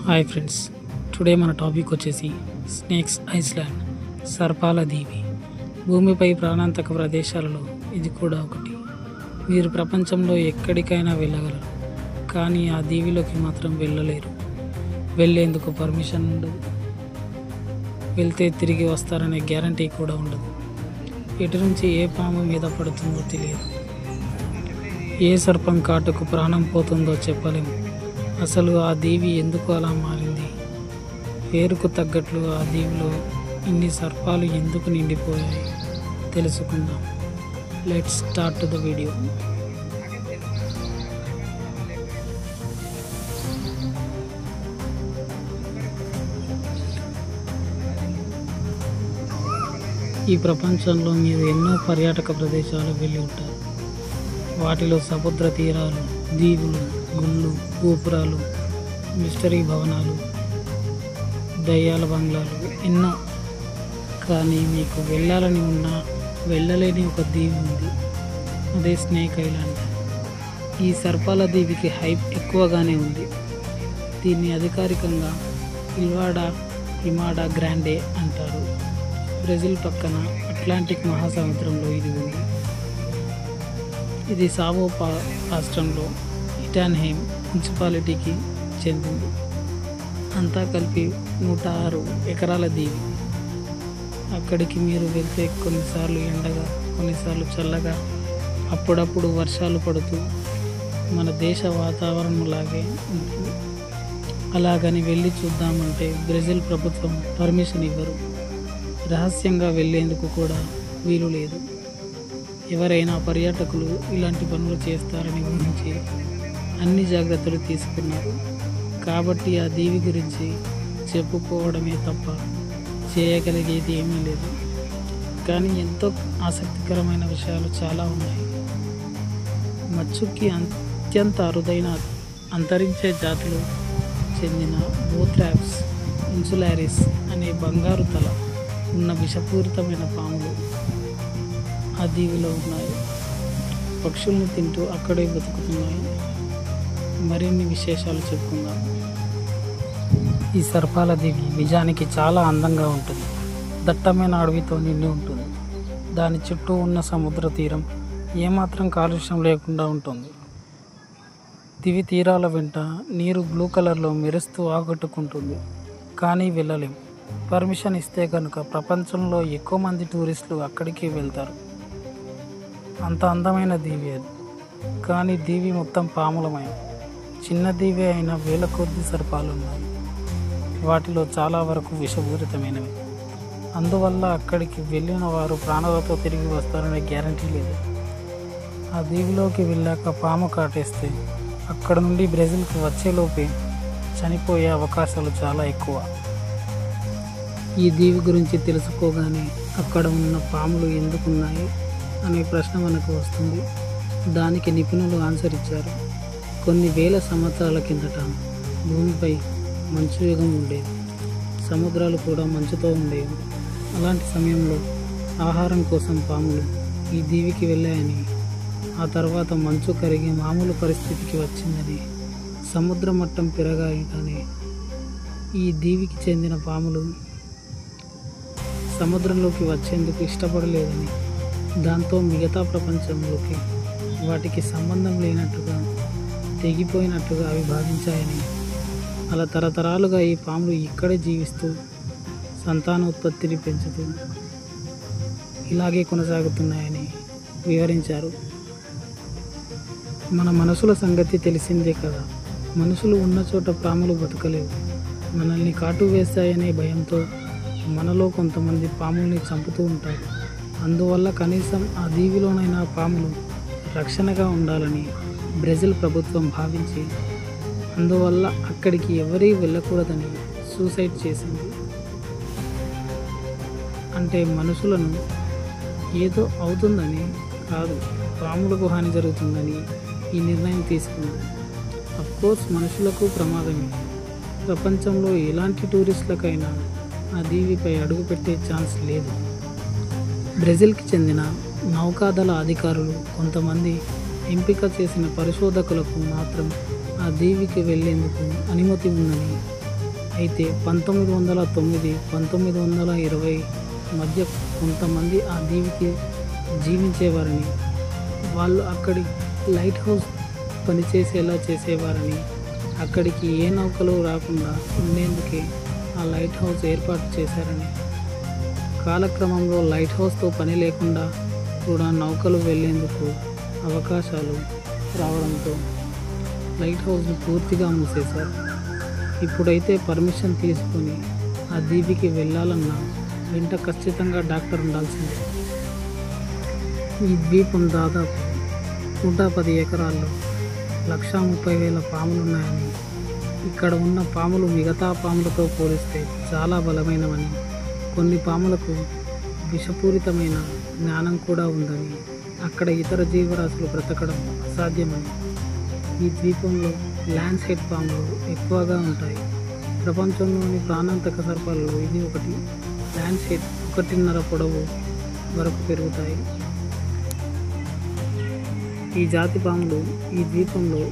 Hi friends, today మన topic వచ్చేసి snakes Iceland, సర్పాల దీవి. భూమిపై ప్రాణాంతక ప్రదేశాలలో ఇది కూడా ఒకటి. మీరు ప్రపంచంలో ఎక్కడికైనా వెళ్ళగలరు, కానీ ఆ దీవిలోకి మాత్రం వెళ్ళలేరు. వెళ్ళేందుకు పర్మిషన్ ఉండదు, వెళ్తే తిరిగి వస్తారనే గ్యారంటీ కూడా ఉండదు. ఇటు నుంచి ఏ పాము మీద పడుతుందో తెలియదు, ఏ సర్పం కాటుకు ప్రాణం పోతుందో చెప్పలేము. అసలు ఆ దీవి ఎందుకు అలా మారింది, పేరుకు తగ్గట్లు ఆ దీవిలో ఇన్ని సర్పాలు ఎందుకు నిండిపోయాయి తెలుసుకుందాం. Let's start the video. ఈ ప్రపంచంలో మీరు ఎన్నో పర్యాటక ప్రదేశాలు వెళ్ళి ఉంటారు. వాటిలో సముద్ర తీరాలు, దీవులు, గుళ్ళు, గోపురాలు, మిస్టరీ భవనాలు, దయ్యాల బంగ్లాలు ఎన్నో. కానీ మీకు వెళ్ళాలని ఉన్నా వెళ్ళలేని ఒక దీవి ఉంది, అదే స్నేక్ ఐలాండ్. ఈ సర్పాల దీవికి హైప్ ఎక్కువగానే ఉంది. దీన్ని అధికారికంగా ఇల్వాడా గ్రాండే అంటారు. బ్రెజిల్ పక్కన అట్లాంటిక్ మహాసముద్రంలో ఇది ఉంది. ఇది సావో రాష్ట్రంలో ఇటాన్హెయిమ్ మున్సిపాలిటీకి చెందింది. అంతా కలిపి 106 ఎకరాల దీవి. అక్కడికి మీరు వెళ్తే కొన్నిసార్లు ఎండగా, కొన్నిసార్లు చల్లగా, అప్పుడప్పుడు వర్షాలు పడుతూ మన దేశ వాతావరణంలాగే ఉంటుంది. అలాగని వెళ్ళి చూద్దామంటే బ్రెజిల్ ప్రభుత్వం పర్మిషన్ ఇవ్వరు. రహస్యంగా వెళ్ళేందుకు కూడా వీలు లేదు. ఎవరైనా పర్యాటకులు ఇలాంటి పనులు చేస్తారని ఊహించి అన్ని జాగ్రత్తలు తీసుకున్నారు. కాబట్టి ఆ దీవి గురించి చెప్పుకోవడమే తప్ప చేయగలిగేది ఏమీ లేదు. కానీ ఎంతో ఆసక్తికరమైన విషయాలు చాలా ఉన్నాయి. మచ్చుకి అత్యంత అరుదైన అంతరించే జాతులు చెందిన బోథ్రాప్స్ ఇన్సులారిస్ అనే బంగారు తల ఉన్న విషపూరితమైన పాములు ఆ దీవిలో ఉన్నాయి. పక్షుల్ని తింటూ అక్కడే బతుకుతున్నాయి. మరిన్ని విశేషాలు చెప్పుకుందాం. ఈ సర్పాల దీవి నిజానికి చాలా అందంగా ఉంటుంది. దట్టమైన అడవితో నిండి ఉంటుంది. దాని చుట్టూ ఉన్న సముద్ర తీరం ఏమాత్రం కాలుష్యం లేకుండా ఉంటుంది. దివి తీరాల వెంట నీరు బ్లూ కలర్లో మెరుస్తూ ఆకట్టుకుంటుంది. కానీ వెళ్ళలేం. పర్మిషన్ ఇస్తే కనుక ప్రపంచంలో ఎక్కువ మంది టూరిస్టులు అక్కడికి వెళ్తారు. అంత అందమైన దీవి అది. కానీ దీవి మొత్తం పాములమయం. చిన్న దీవి అయిన వేల కొద్ది సర్పాలు ఉన్నాయి. వాటిలో చాలా వరకు విషపూరితమైనవి. అందువల్ల అక్కడికి వెళ్ళిన వారు ప్రాణాలతో తిరిగి వస్తారనే గ్యారంటీ లేదు. ఆ దీవిలోకి వెళ్ళాక పాము కాటేస్తే అక్కడ నుండి బ్రెజిల్కి వచ్చేలోపే చనిపోయే అవకాశాలు చాలా ఎక్కువ. ఈ దీవి గురించి తెలుసుకోగానే అక్కడ ఉన్న పాములు ఎందుకున్నాయి అనే ప్రశ్న మనకు వస్తుంది. దానికి నిపుణులు ఆన్సర్ ఇచ్చారు. కొన్ని వేల సంవత్సరాల కిందట భూమిపై మంచు యుగం ఉండేది. సముద్రాలు కూడా మంచుతో ఉండేవి. అలాంటి సమయంలో ఆహారం కోసం పాములు ఈ దీవికి వెళ్ళాయని, ఆ తర్వాత మంచు కరిగి మామూలు పరిస్థితికి వచ్చిందని, సముద్ర మట్టం పెరగాలని ఈ దీవికి చెందిన పాములు సముద్రంలోకి వచ్చేందుకు ఇష్టపడలేదని, దాంతో మిగతా ప్రపంచంలోకి వాటికి సంబంధం లేనట్టుగా, తెగిపోయినట్టుగా అవి భావించాయని, అలా తరతరాలుగా ఈ పాములు ఇక్కడే జీవిస్తూ సంతానోత్పత్తిని పెంచుతూ ఇలాగే కొనసాగుతున్నాయని వివరించారు. మన మనసుల సంగతి తెలిసిందే కదా. మనుషులు ఉన్న చోట పాములు బతకలేవు. మనల్ని కాటు వేస్తాయనే భయంతో మనలో కొంతమంది పాముల్ని చంపుతూ ఉంటారు. అందువల్ల కనీసం ఆ దీవిలోనైనా పాములు రక్షణగా ఉండాలని బ్రెజిల్ ప్రభుత్వం భావించి, అందువల్ల అక్కడికి ఎవరీ వెళ్ళకూడదని సూసైడ్ చేసింది. అంటే మనుషులను ఏదో అవుతుందని కాదు, పాములకు హాని జరుగుతుందని ఈ నిర్ణయం తీసుకుంది. అఫ్కోర్స్ మనుషులకు ప్రమాదమే. ప్రపంచంలో ఎలాంటి టూరిస్టులకైనా ఆ దీవిపై అడుగుపెట్టే ఛాన్స్ లేదు. బ్రెజిల్కి చెందిన నౌకాదళ అధికారులు కొంతమంది ఎంపిక చేసిన పరిశోధకులకు మాత్రం ఆ దీవికి వెళ్లేందుకు అనుమతి ఉందని అయితే 1909 1920 మధ్య కొంతమంది ఆ దీవికి జీవించేవారని, వాళ్ళు అక్కడి లైట్ హౌస్ పనిచేసేలా చేసేవారని, అక్కడికి ఏ నౌకలు రాకుండా ఉండేందుకే ఆ లైట్ హౌస్ ఏర్పాటు చేశారని, కాలక్రమంలో లైట్ హౌస్తో పని లేకుండా కూడా నౌకలు వెళ్ళేందుకు అవకాశాలు రావడంతో లైట్ హౌస్ను పూర్తిగా మూసేశారు. ఇప్పుడైతే పర్మిషన్ తీసుకొని ఆ దీవికి వెళ్ళాలన్నా వెంట ఖచ్చితంగా డాక్టర్ ఉండాల్సిందే. ఈ ద్వీపం దాదాపు 110 ఎకరాల్లో 130,000 పాములున్నాయని, ఇక్కడ ఉన్న పాములు మిగతా పాములతో పోలిస్తే చాలా బలమైనవని, కొన్ని పాములకు విషపూరితమైన జ్ఞానం కూడా ఉందని, అక్కడ ఇతర జీవరాశులు బ్రతకడం అసాధ్యమని, ఈ ద్వీపంలో ల్యాన్స్ హెడ్ పాములు ఎక్కువగా ఉంటాయి. ప్రపంచంలోని ప్రాణాంతక సర్పాలలో ఇది ఒకటి. ల్యాన్స్ హెడ్ 1.5 పొడవు వరకు పెరుగుతాయి. ఈ జాతి పాములు ఈ ద్వీపంలో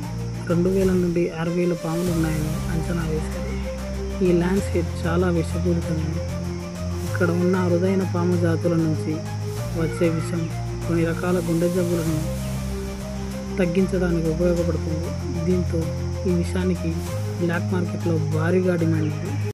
2,000 నుండి 6,000 పాములు ఉన్నాయని అంచనా వేశారు. ఈ ల్యాన్స్ హెడ్ చాలా విషపూరితమని, ఇక్కడ ఉన్న అరుదైన పాము జాతుల నుంచి వచ్చే విషం కొన్ని రకాల గుండె జబ్బులను తగ్గించడానికి ఉపయోగపడుతుంది. దీంతో ఈ విషానికి బ్లాక్ మార్కెట్లో భారీగా డిమాండ్ ఉంది.